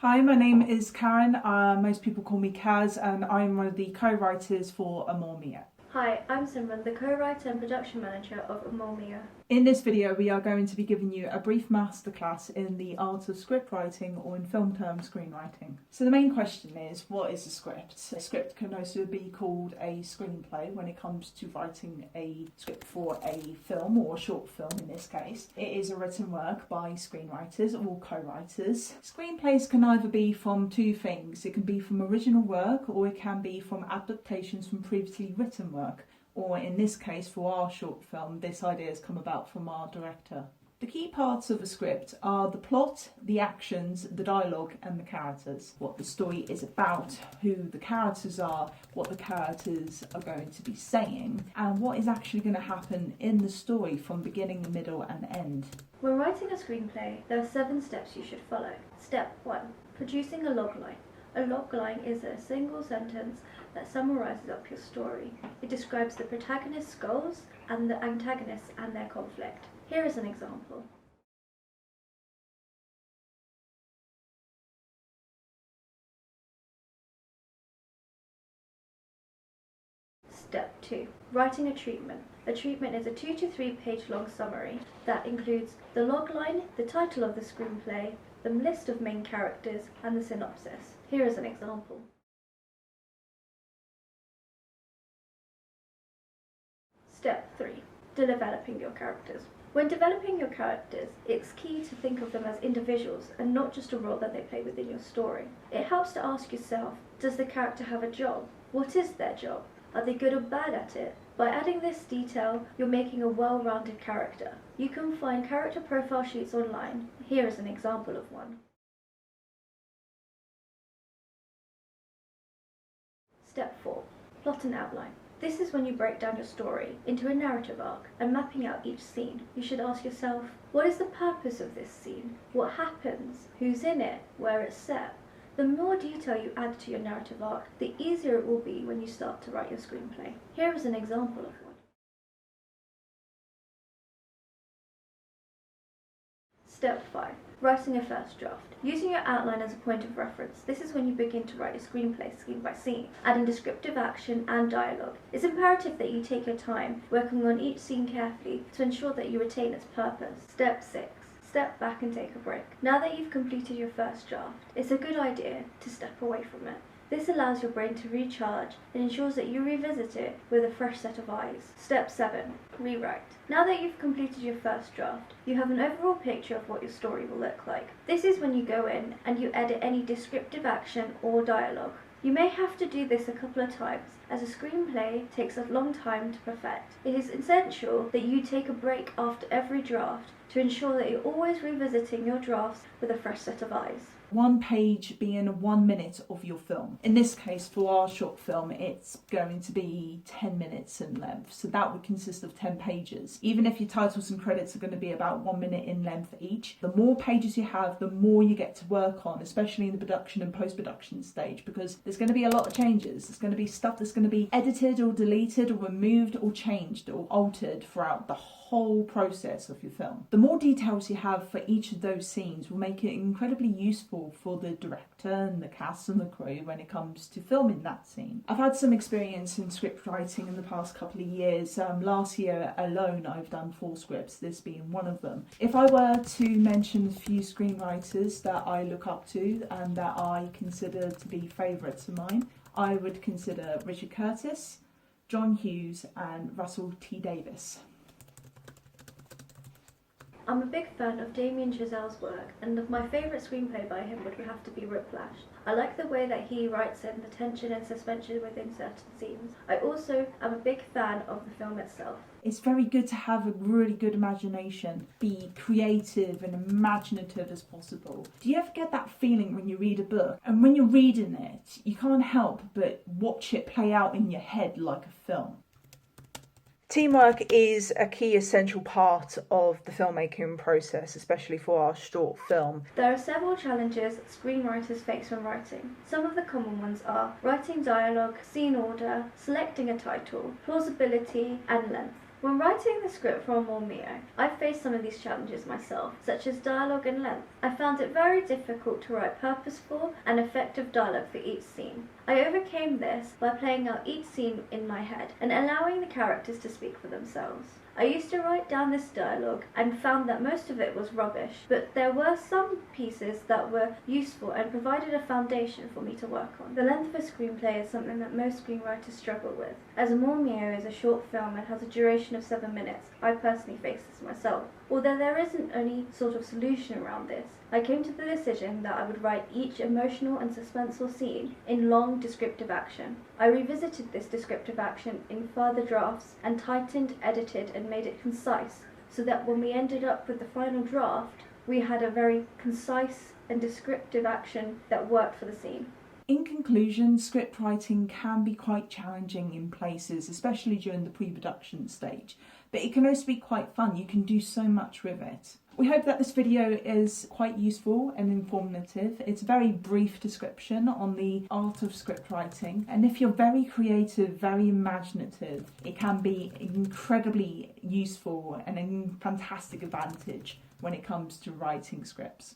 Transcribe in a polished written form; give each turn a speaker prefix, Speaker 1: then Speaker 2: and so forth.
Speaker 1: Hi, my name is Karen. Most people call me Kaz, and I'm one of the co-writers for AMOR MIO.
Speaker 2: Hi, I'm Simran, the co-writer and production manager of AMOR MIO.
Speaker 1: In this video, we are going to be giving you a brief masterclass in the art of script writing, or in film terms, screenwriting. So the main question is, what is a script? A script can also be called a screenplay when it comes to writing a script for a film, or a short film in this case. It is a written work by screenwriters or co-writers. Screenplays can either be from two things. It can be from original work, or it can be from adaptations from previously written work. Or in this case, for our short film, this idea has come about from our director. The key parts of a script are the plot, the actions, the dialogue and the characters. What the story is about, who the characters are, what the characters are going to be saying, and what is actually going to happen in the story from beginning, middle and end.
Speaker 2: When writing a screenplay, there are 7 steps you should follow. Step 1. Producing a logline. A logline is a single sentence that summarizes up your story. It describes the protagonist's goals and the antagonists and their conflict. Here is an example. Step 2. Writing a treatment. A treatment is a 2 to 3 page long summary that includes the logline, the title of the screenplay, the list of main characters, and the synopsis. Here is an example. Step 3. Developing your characters. When developing your characters, it's key to think of them as individuals and not just a role that they play within your story. It helps to ask yourself, does the character have a job? What is their job? Are they good or bad at it? By adding this detail, you're making a well-rounded character. You can find character profile sheets online. Here is an example of one. Step 4. Plot and outline. This is when you break down your story into a narrative arc and mapping out each scene. You should ask yourself, what is the purpose of this scene? What happens? Who's in it? Where it's set? The more detail you add to your narrative arc, the easier it will be when you start to write your screenplay. Here is an example of one. Step 5. Writing a first draft. Using your outline as a point of reference, this is when you begin to write your screenplay scene by scene, adding descriptive action and dialogue. It's imperative that you take your time, working on each scene carefully to ensure that you retain its purpose. Step 6. Step back and take a break. Now that you've completed your first draft, it's a good idea to step away from it. This allows your brain to recharge and ensures that you revisit it with a fresh set of eyes. Step 7. Rewrite. Now that you've completed your first draft, you have an overall picture of what your story will look like. This is when you go in and you edit any descriptive action or dialogue. You may have to do this a couple of times, as a screenplay takes a long time to perfect. It is essential that you take a break after every draft to ensure that you're always revisiting your drafts with a fresh set of eyes.
Speaker 1: One page being 1 minute of your film. In this case, for our short film, it's going to be 10 minutes in length, so that would consist of 10 pages. Even if your titles and credits are going to be about 1 minute in length each, the more pages you have, the more you get to work on, especially in the production and post-production stage, because there's going to be a lot of changes. There's going to be stuff that's going to be edited or deleted or removed or changed or altered throughout the whole process of your film. The more details you have for each of those scenes will make it incredibly useful for the director and the cast and the crew when it comes to filming that scene. I've had some experience in script writing in the past couple of years. Last year alone I've done 4 scripts, this being one of them. If I were to mention a few screenwriters that I look up to and that I consider to be favourites of mine, I would consider Richard Curtis, John Hughes and Russell T Davies.
Speaker 2: I'm a big fan of Damien Chazelle's work, and my favourite screenplay by him would have to be Whiplash. I like the way that he writes in the tension and suspension within certain scenes. I also am a big fan of the film itself.
Speaker 1: It's very good to have a really good imagination, be creative and imaginative as possible. Do you ever get that feeling when you read a book, and when you're reading it, you can't help but watch it play out in your head like a film? Teamwork is a key essential part of the filmmaking process, especially for our short film.
Speaker 2: There are several challenges screenwriters face when writing. Some of the common ones are writing dialogue, scene order, selecting a title, plausibility, and length. When writing the script for AMOR MIO, I faced some of these challenges myself, such as dialogue and length. I found it very difficult to write purposeful and effective dialogue for each scene. I overcame this by playing out each scene in my head and allowing the characters to speak for themselves. I used to write down this dialogue and found that most of it was rubbish, but there were some pieces that were useful and provided a foundation for me to work on. The length of a screenplay is something that most screenwriters struggle with. As AMOR MIO is a short film and has a duration of 7 minutes, I personally face this myself. Although there isn't any sort of solution around this, I came to the decision that I would write each emotional and suspenseful scene in long descriptive action. I revisited this descriptive action in further drafts and tightened, edited and made it concise, so that when we ended up with the final draft, we had a very concise and descriptive action that worked for the scene.
Speaker 1: In conclusion, script writing can be quite challenging in places, especially during the pre-production stage, but it can also be quite fun. You can do so much with it. We hope that this video is quite useful and informative. It's a very brief description on the art of script writing, and if you're very creative, very imaginative, it can be incredibly useful and a fantastic advantage when it comes to writing scripts.